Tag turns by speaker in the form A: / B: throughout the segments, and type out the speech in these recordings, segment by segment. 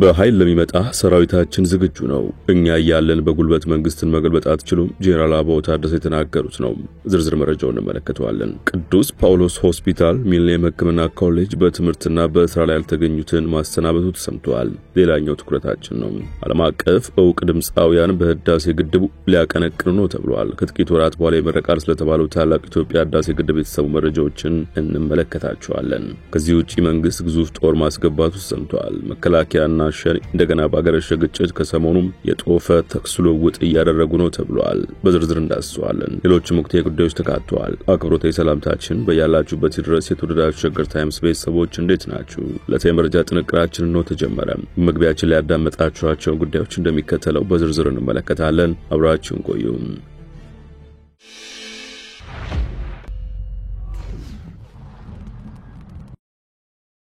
A: በኃይል ለሚመጣ ሰራዊታችን ዝግጁ ነው። እኛ ያለን በጉልበት መንግስትን መገልበጥ አትችሉም ጄኔራል አበባው ታደሰ የተናገሩት ነው። ዝርዝር መረጃውን እንመለከተዋለን። ቅዱስ ጳውሎስ ሆስፒታል ሚሊኒየም ሕክምና ኮሌጅ በትምህርትና በስራ ላይ ያልተገኙትን ማሰናበቱ ተሰምቷል። ሌላኛው ትኩረታችን ነው። ዓለም አቀፍ ዕውቅ ድምጻውያን በህዳሴ ግድብ ሊያቀነቅኑ ነው ተብሏል። ከጥቂት ወራት በኋላ ይመረቃል ስለተባለው ታላቅ ኢትዮጵያ ህዳሴ ግድብ የተሰሙ መረጃዎችን እንመለከታቸዋለን። ከዚህ ውጪ መንግስት ግዙፍ ጦር ማስገባቱ ተሰምቷል። መከላከያ ሸኔ እንደገና ባገረሸ ግጭት ከሰሞኑም የጦፈ ተኩስ ልውውጥ እያደረጉ ነው ተብሏል። በዝርዝር እንዳስሰዋለን። ሌሎችም ወቅታዊ ጉዳዮች ተካተዋል። አክብሮታዊ ሰላምታችን በያላችሁበት ድረስ የተወደዳችሁ ሸገር ታይምስ ቤተሰቦች እንዴት ናችሁ? ለተመረጃ ጥንቅራችን ነው ተጀመረ። መግቢያችን ላይ ያዳመጣችኋቸው ጉዳዮች እንደሚከተለው በዝርዝር እንመለከታለን። አብራችሁን ቆዩ።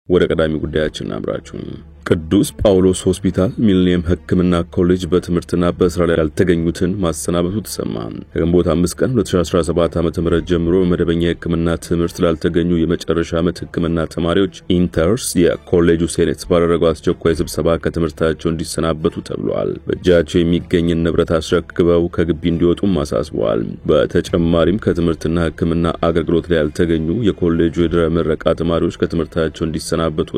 A: ወደ ቀዳሚ ጉዳያችን አምራችሁ ቅዱስ ጳውሎስ ሆስፒታል ሚሊኒየም ሕክምና ኮሌጅ በትምህርትና በስራ ላይ ያልተገኙትን ማሰናበቱ ተሰማ። ከግንቦት 5 ቀን 2017 ዓ.ም ጀምሮ መደበኛ ሕክምና ትምህርት ላልተገኙ የመጨረሻ ዓመት ሕክምና ተማሪዎች ኢንተርስ የኮሌጁ ሴኔት ባደረገው አስቸኳይ ስብሰባ ከትምህርታቸው እንዲሰናበቱ ተብሏል። በእጃቸው የሚገኝ ንብረት አስረክበው ከግቢ እንዲወጡም አሳስበዋል። በተጨማሪም ከትምህርትና ሕክምና አገልግሎት ላይ ያልተገኙ የኮሌጁ የድህረ ምረቃ ተማሪዎች ከትምህርታቸው እንዲሰናበቱ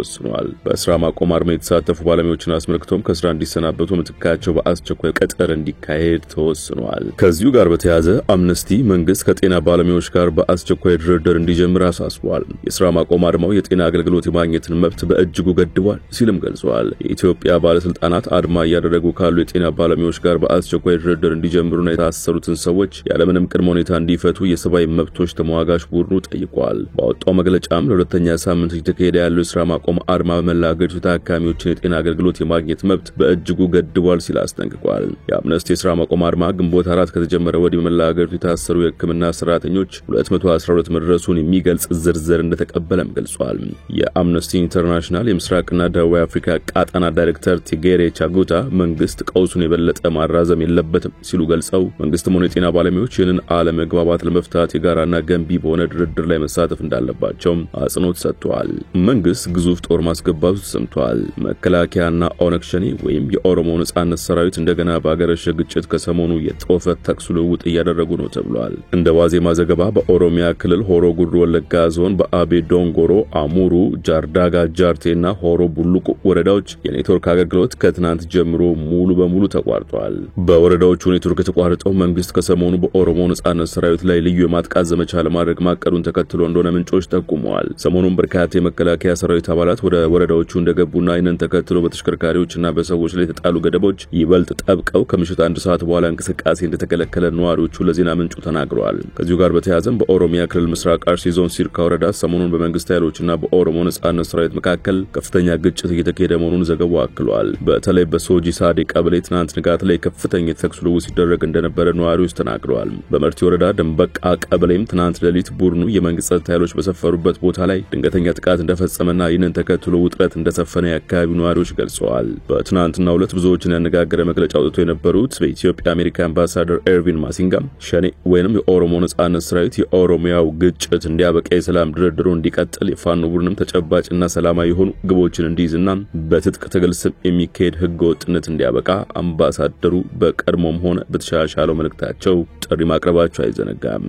A: ወስነዋል። በስራ ማቆም አድማ የተሳተፉ ባለሙያዎችን አስመልክቶም ከስራ እንዲሰናበቱ ምትካቸው በአስቸኳይ ቀጠር እንዲካሄድ ተወስኗል። ከዚሁ ጋር በተያያዘ አምነስቲ መንግስት ከጤና ባለሙያዎች ጋር በአስቸኳይ ድርድር እንዲጀምር አሳስቧል። የስራ ማቆም አድማው የጤና አገልግሎት የማግኘትን መብት በእጅጉ ገድቧል ሲልም ገልጿል። የኢትዮጵያ ባለስልጣናት አድማ እያደረጉ ካሉ የጤና ባለሙያዎች ጋር በአስቸኳይ ድርድር እንዲጀምሩና የታሰሩትን ሰዎች ያለምንም ቅድመ ሁኔታ እንዲፈቱ የሰብአዊ መብቶች ተሟጋች ቡድኑ ጠይቋል። ባወጣው መግለጫም ለሁለተኛ ሳምንት እየተካሄደ ያለው የስራ ማቆም አድማ በመላ ሀገሪቱ ታካሚዎችን የጤና አገልግሎት የማግኘት መብት በእጅጉ ገድቧል ሲል አስጠንቅቋል። የአምነስቲ የስራ ማቆም አድማ ግንቦት 4 ከተጀመረ ወዲህ በመላ ሀገሪቱ የታሰሩ የሕክምና ሰራተኞች 212 መድረሱን የሚገልጽ ዝርዝር እንደተቀበለም ገልጿል። የአምነስቲ ኢንተርናሽናል የምስራቅና ደቡብ አፍሪካ ቃጣና ዳይሬክተር ቲጌሬ ቻጉታ መንግስት ቀውሱን የበለጠ ማራዘም የለበትም ሲሉ ገልጸው መንግስትም ሆነ የጤና ባለሙያዎች ይህንን አለመግባባት ለመፍታት የጋራና ገንቢ በሆነ ድርድር ላይ መሳተፍ እንዳለባቸው አጽንኦት ሰጥተዋል። መንግስት ግዙፍ ጦር ማስገባቱ ተሰምቷል። መከላከያና ኦነግ ሸኔ ወይም የኦሮሞ ነጻነት ሰራዊት እንደገና ባገረሸ ግጭት ከሰሞኑ የጦፈ ተኩስ ልውውጥ እያደረጉ ነው ተብሏል። እንደ ዋዜማ ዘገባ በኦሮሚያ ክልል ሆሮ ጉዱሩ ወለጋ ዞን በአቤ ዶንጎሮ፣ አሙሩ፣ ጃርዳጋ፣ ጃርቴና ሆሮ ቡሉቁ ወረዳዎች የኔትወርክ አገልግሎት ከትናንት ጀምሮ ሙሉ በሙሉ ተቋርጧል። በወረዳዎቹ ኔትወርክ የተቋረጠው መንግስት ከሰሞኑ በኦሮሞ ነጻነት ሰራዊት ላይ ልዩ የማጥቃት ዘመቻ ለማድረግ ማቀዱን ተከትሎ እንደሆነ ምንጮች ጠቁመዋል። ሰሞኑን በርካታ የመከላከያ ሰራዊት አባላት ወደ ወረዳዎቹ እንደገቡና ይህንን ተከትሎ በተሽከርካሪዎችና በሰዎች ላይ የተጣሉ ገደቦች ይበልጥ ጠብቀው ከምሽቱ 1 ሰዓት በኋላ እንቅስቃሴ እንደተከለከለ ነዋሪዎቹ ለዜና ምንጩ ተናግረዋል። ከዚሁ ጋር በተያያዘም በኦሮሚያ ክልል ምስራቅ አርሲ ዞን ሲርካ ወረዳ ሰሞኑን በመንግስት ኃይሎችና በኦሮሞ ነጻነት ሰራዊት መካከል ከፍተኛ ግጭት እየተካሄደ መሆኑን ዘገባው አክሏል። በተለይ በሶጂ ሳዴ ቀበሌ ትናንት ንጋት ላይ ከፍተኛ የተኩስ ልውውጥ ሲደረግ እንደነበረ ነዋሪዎች ተናግረዋል። በመርቲ ወረዳ ደንበቃ ቀበሌም ትናንት ሌሊት ቡድኑ የመንግስት ጸጥታ ኃይሎች በሰፈሩበት ቦታ ላይ ድንገተኛ ጥቃት እንደፈጸመና ይህንን ተከትሎ ውጥረት እንደሰፈነ የአካባቢው ነዋሪዎች ገልጸዋል። በትናንትናው ዕለት ብዙዎችን ያነጋገረ መግለጫ አውጥቶ የነበሩት በኢትዮጵያ አሜሪካ አምባሳደር ኤርቪን ማሲንጋም ሸኔ ወይንም የኦሮሞ ነጻነት ሰራዊት የኦሮሚያው ግጭት እንዲያበቃ የሰላም ድርድሩ እንዲቀጥል የፋኖ ቡድንም ተጨባጭና ሰላማዊ የሆኑ ግቦችን እንዲይዝና በትጥቅ ትግል ስም የሚካሄድ ህገወጥነት እንዲያበቃ አምባሳደሩ በቀድሞም ሆነ በተሻሻለው መልእክታቸው ጥሪ ማቅረባቸው አይዘነጋም።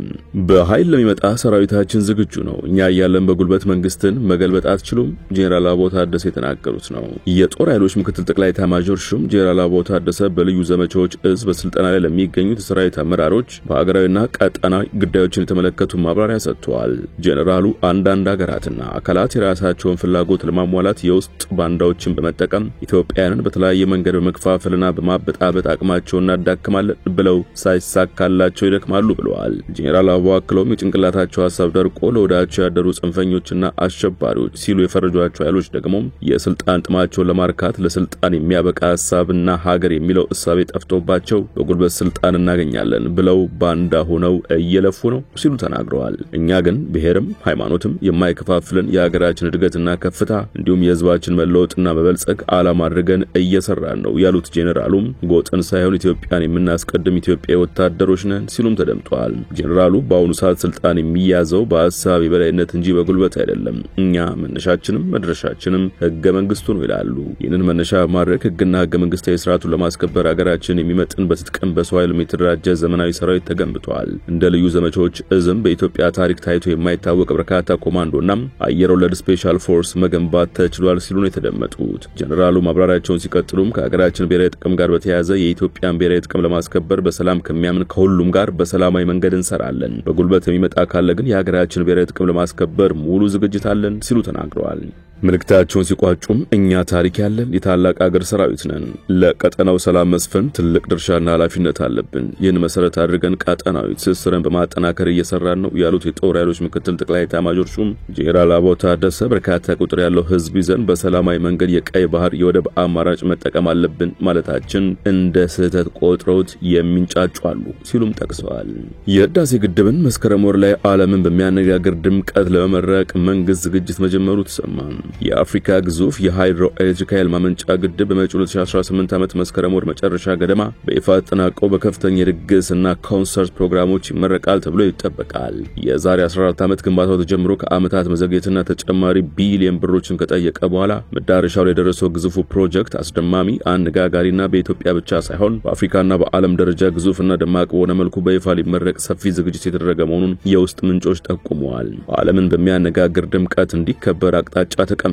A: በኃይል ለሚመጣ ሰራዊታችን ዝግጁ ነው። እኛ ያለን በጉልበት መንግስትን መገልበጥ አትችሉም ጄኔራል አበባው ታደሰ የተናገሩት ነው። የጦር ኃይሎች ምክትል ጠቅላይ ኤታማዦር ሹም ጄኔራል አበባው ታደሰ በልዩ ዘመቻዎች እዝ በስልጠና ላይ ለሚገኙት ሰራዊት አመራሮች በሀገራዊና ቀጠናዊ ጉዳዮችን የተመለከቱ ማብራሪያ ሰጥተዋል። ጄኔራሉ አንዳንድ ሀገራትና አካላት የራሳቸውን ፍላጎት ለማሟላት የውስጥ ባንዳዎችን በመጠቀም ኢትዮጵያውያንን በተለያየ መንገድ በመከፋፈልና በማበጣበጥ አቅማቸውን እናዳክማለን ብለው ሳይሳካላቸው ይደክማሉ ብለዋል። ጄኔራል አበባው አክለውም የጭንቅላታቸው ሐሳብ ደርቆ ለወዳቸው ያደሩ ጽንፈኞችና አሸባሪዎች ሲሉ የፈረጇቸው ኃይሎች ደግሞ የስልጣን ጥማቸውን ለማርካት ለስልጣን የሚያበቃ ሐሳብና ሀገር የሚለው እሳቤ ጠፍቶባቸው በጉልበት ስልጣን እናገኛለን ብለው ባንዳ ሆነው እየለፉ ነው ሲሉ ተናግረዋል። እኛ ግን ብሔርም ሃይማኖትም የማይከፋፍለን የሀገራችን እድገትና ከፍታ እንዲሁም የህዝባችን መለወጥና መበልጸግ ዓላማ አድርገን እየሰራን ነው ያሉት ጄኔራሉም ጎጥን ሳይሆን ኢትዮጵያን የምናስቀድም ኢትዮጵያዊ ወታደሮች ነን ሲሉም ተደምጠዋል። ጄኔራሉ በአሁኑ ሰዓት ስልጣን የሚያዘው በሐሳብ የበላይነት እንጂ በጉልበት አይደለም። እኛ መነሻችንም መድረሻችንም ህገ መንግስቱ መንግስቱ ነው ይላሉ። ይህንን መነሻ ማድረግ ህግና ህገ መንግስታዊ ስርዓቱን ለማስከበር ሀገራችን የሚመጥን በትጥቅም በሰው ኃይል የተደራጀ ዘመናዊ ሰራዊት ተገንብቷል። እንደ ልዩ ዘመቻዎች እዝም በኢትዮጵያ ታሪክ ታይቶ የማይታወቅ በርካታ ኮማንዶና አየር ወለድ ስፔሻል ፎርስ መገንባት ተችሏል ሲሉ ነው የተደመጡት። ጀነራሉ ማብራሪያቸውን ሲቀጥሉም ከሀገራችን ብሔራዊ ጥቅም ጋር በተያያዘ የኢትዮጵያን ብሔራዊ ጥቅም ለማስከበር በሰላም ከሚያምን ከሁሉም ጋር በሰላማዊ መንገድ እንሰራለን። በጉልበት የሚመጣ ካለ ግን የሀገራችን ብሔራዊ ጥቅም ለማስከበር ሙሉ ዝግጅት አለን ሲሉ ተናግረዋል። መልእክታቸውን ሲቋጩም እኛ ታሪክ ያለን የታላቅ ሀገር ሰራዊት ነን። ለቀጠናው ሰላም መስፈን ትልቅ ድርሻና ኃላፊነት አለብን። ይህን መሰረት አድርገን ቀጠናዊ ትስስርን በማጠናከር እየሰራን ነው ያሉት የጦር ኃይሎች ምክትል ጠቅላይ ኤታማዦር ሹም ጄኔራል አበባው ታደሰ በርካታ ቁጥር ያለው ህዝብ ይዘን በሰላማዊ መንገድ የቀይ ባህር የወደብ አማራጭ መጠቀም አለብን ማለታችን እንደ ስህተት ቆጥረውት የሚንጫጩ አሉ ሲሉም ጠቅሰዋል። የህዳሴ ግድብን መስከረም ወር ላይ ዓለምን በሚያነጋግር ድምቀት ለመመረቅ መንግስት ዝግጅት መጀመሩ ተሰማ። የአፍሪካ ግዙፍ የሃይድሮ ኤሌክትሪክ ኃይል ማመንጫ ግድብ በመጪው 2018 ዓመት መስከረም ወር መጨረሻ ገደማ በይፋ ተጠናቆ በከፍተኛ ድግስና ኮንሰርት ፕሮግራሞች ይመረቃል ተብሎ ይጠበቃል። የዛሬ 14 ዓመት ግንባታው ተጀምሮ ከዓመታት መዘግየትና ተጨማሪ ቢሊዮን ብሮችን ከጠየቀ በኋላ መዳረሻው ላይ የደረሰው ግዙፉ ፕሮጀክት አስደማሚ አነጋጋሪና በኢትዮጵያ ብቻ ሳይሆን በአፍሪካና በዓለም ደረጃ ግዙፍና ደማቅ በሆነ መልኩ በይፋ ሊመረቅ ሰፊ ዝግጅት የተደረገ መሆኑን የውስጥ ምንጮች ጠቁመዋል። ዓለምን በሚያነጋግር ድምቀት እንዲከበር አቅጣጫ ተቀምጧል።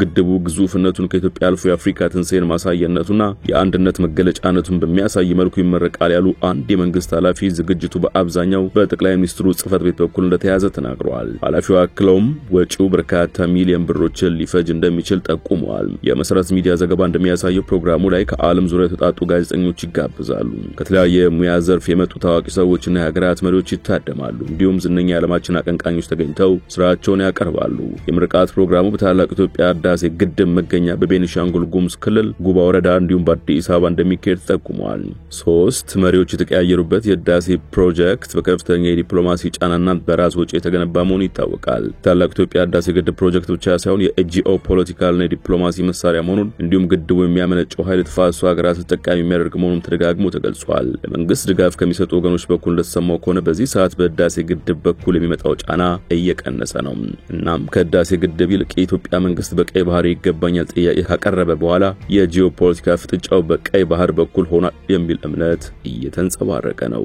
A: ግድቡ ግዙፍነቱን ከኢትዮጵያ አልፎ የአፍሪካ ትንሣኤን ማሳየነቱና የአንድነት መገለጫነቱን በሚያሳይ መልኩ ይመረቃል ያሉ አንድ የመንግስት ኃላፊ ዝግጅቱ በአብዛኛው በጠቅላይ ሚኒስትሩ ጽሕፈት ቤት በኩል እንደተያዘ ተናግረዋል። ኃላፊው አክለውም ወጪው በርካታ ሚሊዮን ብሮችን ሊፈጅ እንደሚችል ጠቁመዋል። የመሰረት ሚዲያ ዘገባ እንደሚያሳየው ፕሮግራሙ ላይ ከዓለም ዙሪያ የተጣጡ ጋዜጠኞች ይጋበዛሉ። ከተለያየ ሙያ ዘርፍ የመጡ ታዋቂ ሰዎችና የሀገራት መሪዎች ይታደማሉ። እንዲሁም ዝነኛ የዓለማችን አቀንቃኞች ተገኝተው ስራቸውን ያቀርባሉ። የምርቃት ፕሮግራሙ በታላቅ ኢትዮጵያ ህዳሴ ግድብ መገኛ በቤኒሻንጉል ጉሙዝ ክልል ጉባ ወረዳ እንዲሁም በአዲስ አበባ እንደሚካሄድ ተጠቁሟል። 3 መሪዎች የተቀያየሩበት የህዳሴ ፕሮጀክት በከፍተኛ የዲፕሎማሲ ጫናና በራስ ወጪ የተገነባ መሆኑ ይታወቃል። ታላቅ ኢትዮጵያ ህዳሴ ግድብ ፕሮጀክት ብቻ ሳይሆን የጂኦ ፖለቲካልና የዲፕሎማሲ መሳሪያ መሆኑን እንዲሁም ግድቡ የሚያመነጨው ኃይል ተፋሰሱ ሀገራት ተጠቃሚ የሚያደርግ መሆኑን ተደጋግሞ ተገልጿል። ለመንግስት ድጋፍ ከሚሰጡ ወገኖች በኩል እንደተሰማው ከሆነ በዚህ ሰዓት በህዳሴ ግድብ በኩል የሚመጣው ጫና እየቀነሰ ነው። እናም ከህዳሴ ግድብ ይልቅ የኢትዮጵያ መንግስት በቀይ ባህር ይገባኛል ጥያቄ ካቀረበ በኋላ የጂኦፖለቲካ ፍጥጫው በቀይ ባህር በኩል ሆኗል የሚል እምነት እየተንጸባረቀ ነው።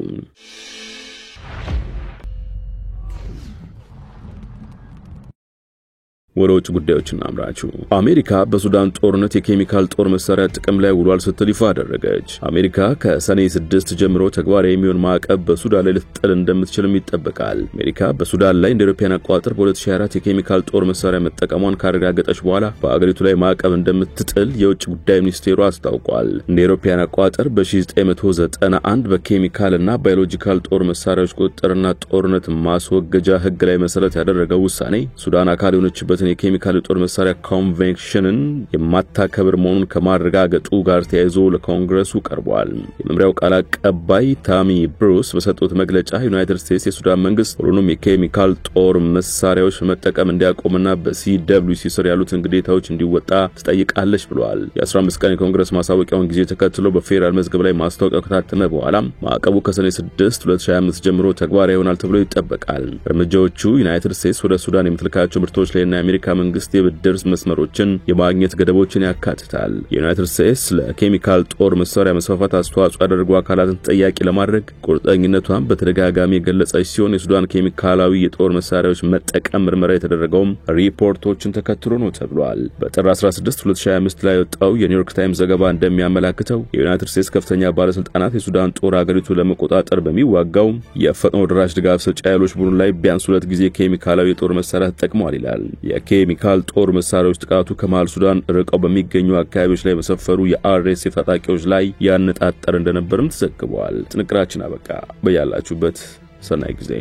A: ወደ ውጭ ጉዳዮች እናምራችሁ። አሜሪካ በሱዳን ጦርነት የኬሚካል ጦር መሳሪያ ጥቅም ላይ ውሏል ስትል ይፋ አደረገች። አሜሪካ ከሰኔ 6 ጀምሮ ተግባራዊ የሚሆን ማዕቀብ በሱዳን ላይ ልትጥል እንደምትችልም ይጠበቃል። አሜሪካ በሱዳን ላይ እንደ አውሮፓውያን አቆጣጠር በ2024 የኬሚካል ጦር መሳሪያ መጠቀሟን ካረጋገጠች በኋላ በአገሪቱ ላይ ማዕቀብ እንደምትጥል የውጭ ጉዳይ ሚኒስቴሩ አስታውቋል። እንደ አውሮፓውያን አቆጣጠር በ1991 በኬሚካልና ባዮሎጂካል ጦር መሳሪያዎች ቁጥጥርና ጦርነት ማስወገጃ ህግ ላይ መሰረት ያደረገው ውሳኔ ሱዳን አካል የሆነችበትን የኬሚካል ጦር መሳሪያ ኮንቬንሽንን የማታከብር መሆኑን ከማረጋገጡ ጋር ተያይዞ ለኮንግረሱ ቀርቧል። የመምሪያው ቃል አቀባይ ታሚ ብሩስ በሰጡት መግለጫ ዩናይትድ ስቴትስ የሱዳን መንግስት ሁሉንም የኬሚካል ጦር መሳሪያዎች መጠቀም እንዲያቆምና በሲደብሊውሲ ስር ያሉትን ግዴታዎች እንዲወጣ ትጠይቃለች ብለዋል። የ15 ቀን የኮንግረስ ማሳወቂያውን ጊዜ ተከትሎ በፌደራል መዝገብ ላይ ማስታወቂያው ከታተመ በኋላ ማዕቀቡ ከሰኔ 6 2025 ጀምሮ ተግባራዊ ይሆናል ተብሎ ይጠበቃል። እርምጃዎቹ ዩናይትድ ስቴትስ ወደ ሱዳን የምትልካቸው ምርቶች ላይ የአሜሪካ መንግስት የብድር መስመሮችን የማግኘት ገደቦችን ያካትታል። የዩናይትድ ስቴትስ ለኬሚካል ጦር መሳሪያ መስፋፋት አስተዋጽኦ ያደረጉ አካላትን ተጠያቂ ለማድረግ ቁርጠኝነቷን በተደጋጋሚ የገለጸች ሲሆን የሱዳን ኬሚካላዊ የጦር መሳሪያዎች መጠቀም ምርመራ የተደረገውም ሪፖርቶችን ተከትሎ ነው ተብሏል። በጥር 16 2025 ላይ የወጣው የኒውዮርክ ታይምስ ዘገባ እንደሚያመለክተው የዩናይትድ ስቴትስ ከፍተኛ ባለስልጣናት የሱዳን ጦር አገሪቱ ለመቆጣጠር በሚዋጋው የፈጥኖ ደራሽ ድጋፍ ሰጪ ኃይሎች ቡድን ላይ ቢያንስ 2 ጊዜ ኬሚካላዊ የጦር መሳሪያ ተጠቅመዋል ይላል። የኬሚካል ጦር መሳሪያዎች ጥቃቱ ከመሃል ሱዳን ርቀው በሚገኙ አካባቢዎች ላይ በሰፈሩ የአርኤስኤፍ ታጣቂዎች ላይ ያነጣጠረ እንደነበርም ተዘግቧል። ጥንቅራችን አበቃ። በያላችሁበት ሰናይ ጊዜ።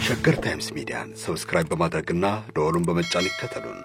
B: ሸገር ታይምስ ሚዲያን ሰብስክራይብ በማድረግና ደወሉን በመጫን ይከተሉን።